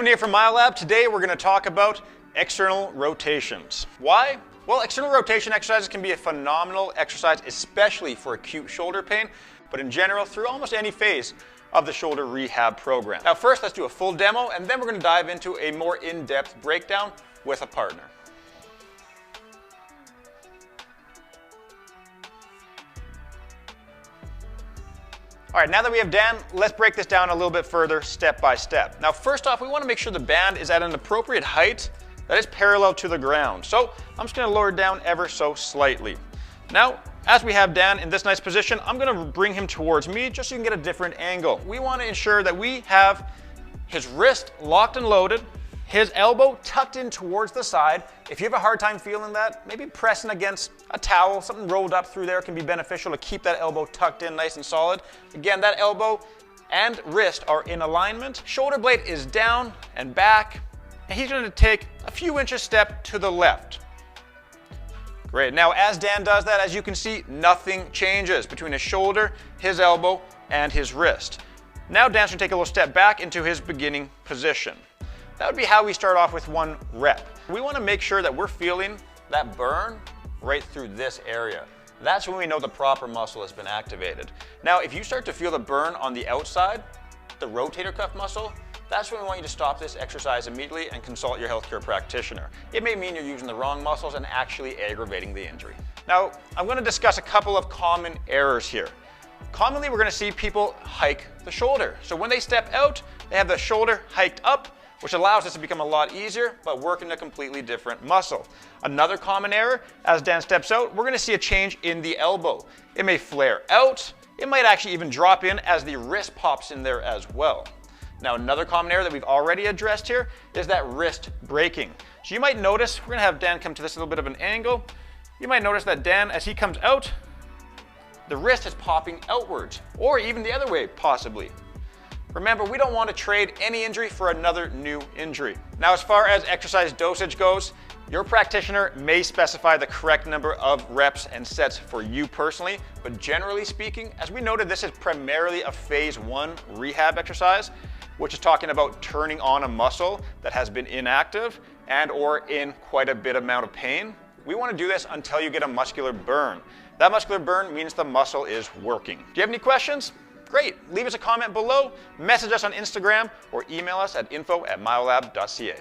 Kevin here from MyoLab. Today we're going to talk about external rotations. Why? Well, external rotation exercises can be a phenomenal exercise, especially for acute shoulder pain, but in general through almost any phase of the shoulder rehab program. Now first, let's do a full demo, and then we're going to dive into a more in-depth breakdown with a partner. All right, now that we have Dan, let's break this down a little bit further, step by step. Now, first off, we want to make sure the band is at an appropriate height that is parallel to the ground. So I'm just going to lower it down ever so slightly. Now, as we have Dan in this nice position, I'm going to bring him towards me just so you can get a different angle. We want to ensure that we have his wrist locked and loaded, his elbow tucked in towards the side. If you have a hard time feeling that, maybe pressing against a towel, something rolled up through there can be beneficial to keep that elbow tucked in nice and solid. Again, that elbow and wrist are in alignment. Shoulder blade is down and back, and he's going to take a few inches step to the left. Great. Now, as Dan does that, as you can see, nothing changes between his shoulder, his elbow, and his wrist. Now Dan's going to take a little step back into his beginning position. That would be how we start off with one rep. We want to make sure that we're feeling that burn right through this area. That's when we know the proper muscle has been activated. Now, if you start to feel the burn on the outside, the rotator cuff muscle, that's when we want you to stop this exercise immediately and consult your healthcare practitioner. It may mean you're using the wrong muscles and actually aggravating the injury. Now, I'm going to discuss a couple of common errors here. Commonly, we're going to see people hike the shoulder. So when they step out, they have the shoulder hiked up, which allows this to become a lot easier, but working a completely different muscle. Another common error, as Dan steps out, we're going to see a change in the elbow. It may flare out. It might actually even drop in as the wrist pops in there as well. Now, another common error that we've already addressed here is that wrist breaking. So you might notice, we're going to have Dan come to this a little bit of an angle. You might notice that Dan, as he comes out, the wrist is popping outwards, or even the other way, possibly. Remember, we don't want to trade any injury for another new injury. Now, as far as exercise dosage goes, your practitioner may specify the correct number of reps and sets for you personally, but generally speaking, as we noted, this is primarily a phase 1 rehab exercise, which is talking about turning on a muscle that has been inactive and or in quite a bit amount of pain. We want to do this until you get a muscular burn. That muscular burn means the muscle is working. Do you have any questions? Great, leave us a comment below, message us on Instagram, or email us at info@myolab.ca.